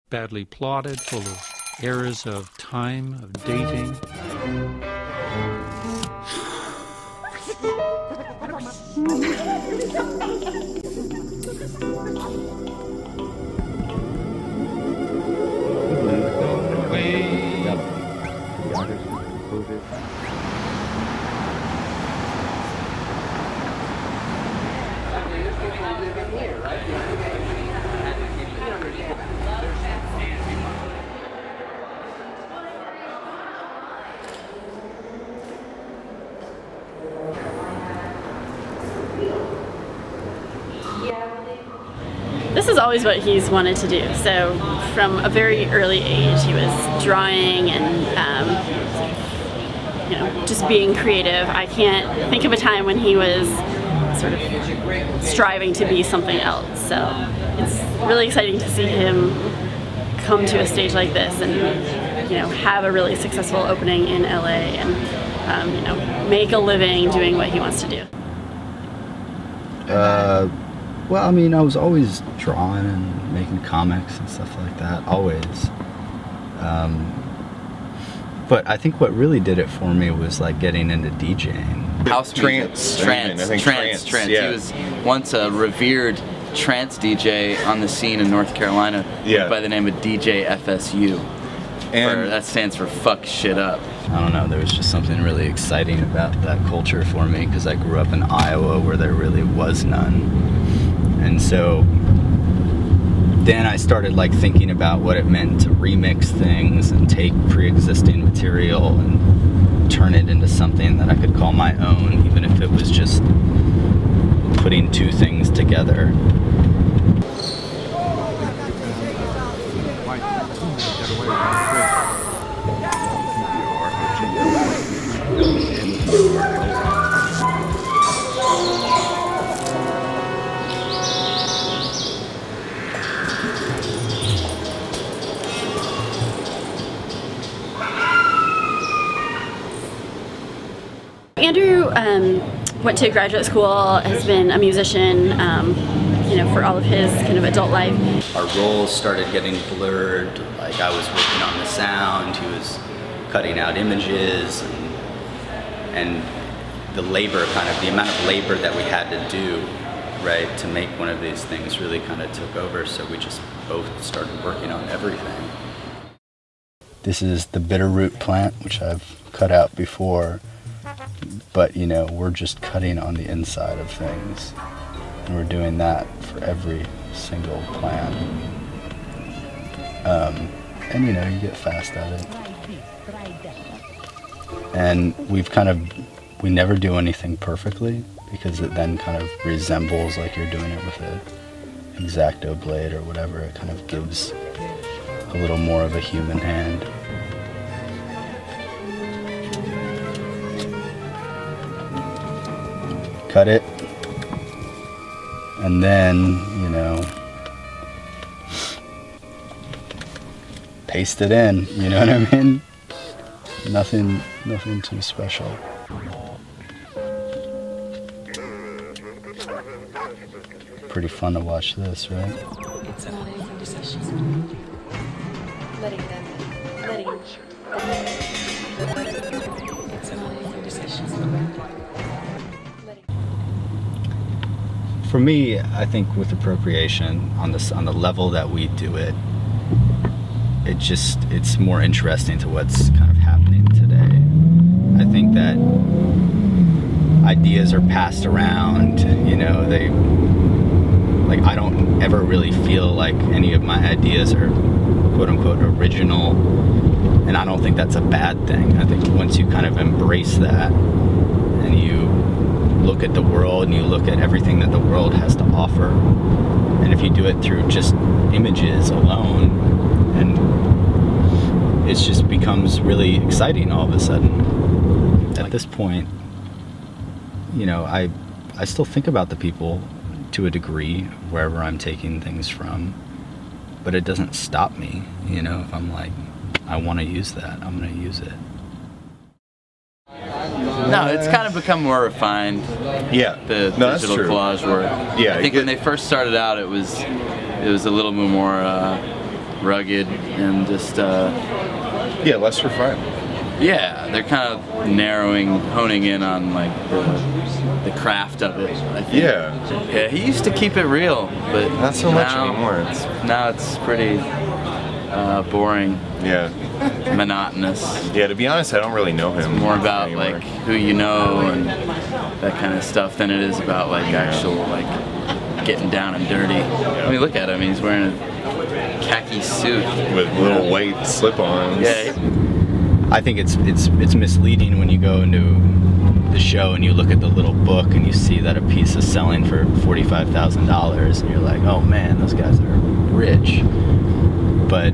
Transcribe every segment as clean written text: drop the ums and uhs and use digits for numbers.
badly plotted, full of errors of time, of dating. This is always what he's wanted to do. So from a very early age, he was drawing and just being creative. I can't think of a time when he was sort of striving to be something else. So it's really exciting to see him come to a stage like this and have a really successful opening in LA and make a living doing what he wants to do. Well, I mean, I was always drawing and making comics and stuff like that, always. But I think what really did it for me was like getting into DJing. House trance. Trance. Yeah. He was once a revered trance DJ on the scene in North Carolina by the name of DJ FSU. And that stands for fuck shit up. I don't know, there was just something really exciting about that culture for me because I grew up in Iowa where there really was none. And so then I started like thinking about what it meant to remix things and take pre-existing material and turn it into something that I could call my own, even if it was just putting two things together. Andrew went to graduate school, has been a musician, for all of his kind of adult life. Our roles started getting blurred. Like I was working on the sound, he was cutting out images, and the labor, the amount of labor that we had to do, right, to make one of these things really kind of took over. So we just both started working on everything. This is the bitter root plant, which I've cut out before. But we're just cutting on the inside of things, and we're doing that for every single plant. And you get fast at it. And we never do anything perfectly because it then kind of resembles like you're doing it with a X-Acto blade or whatever. It kind of gives a little more of a human hand. Cut it, and then, paste it in, you know what I mean? Nothing too special. Pretty fun to watch this, right? It's not anything to say. Letting them. It's not anything to say. For me, I think with appropriation on the level that we do it, it's more interesting to what's kind of happening today. I think that ideas are passed around, I don't ever really feel like any of my ideas are quote unquote original, and I don't think that's a bad thing. I think once you kind of embrace that and you look at the world and you look at everything that the world has to offer, and if you do it through just images alone, and it just becomes really exciting all of a sudden. At this point, I still think about the people to a degree wherever I'm taking things from, but it doesn't stop me. If I'm like, I want to use that, I'm going to use it. No, it's kind of become more refined. Yeah, the digital collage work. Yeah, I think when they first started out, it was a little more rugged and just Yeah, less refined. yeah, they're kind of honing in on like the craft of it. I think. Yeah. He used to keep it real, but Not so much now- anymore. Now it's pretty boring, Yeah. monotonous. Yeah, to be honest, I don't really know him. More about anymore. like who you know and that kind of stuff than it is about like actual like getting down and dirty. I mean, look at him. He's wearing a khaki suit. With little white slip-ons. Yeah. I think it's misleading when you go into the show and you look at the little book and you see that a piece is selling for $45,000 and you're like, oh man, those guys are rich. But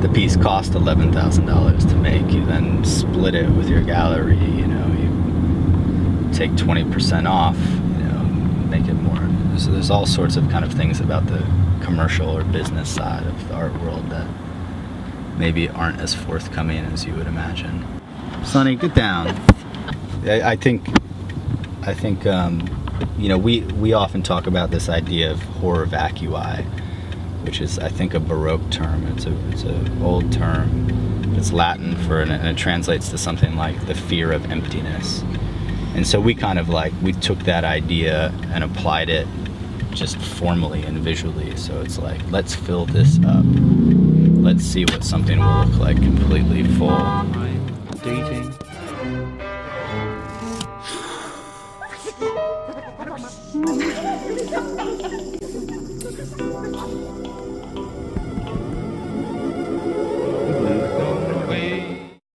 the piece cost $11,000 to make. You then split it with your gallery. You know, you take 20% off. You know, make it more. So there's all sorts of kind of things about the commercial or business side of the art world that maybe aren't as forthcoming as you would imagine. Sonny, get down. I think you know, we often talk about this idea of horror vacui, which is, I think, a Baroque term. It's an old term. It's Latin and it translates to something like the fear of emptiness. And so we kind of we took that idea and applied it just formally and visually. So it's like, let's fill this up. Let's see what something will look like completely full. Time, dating,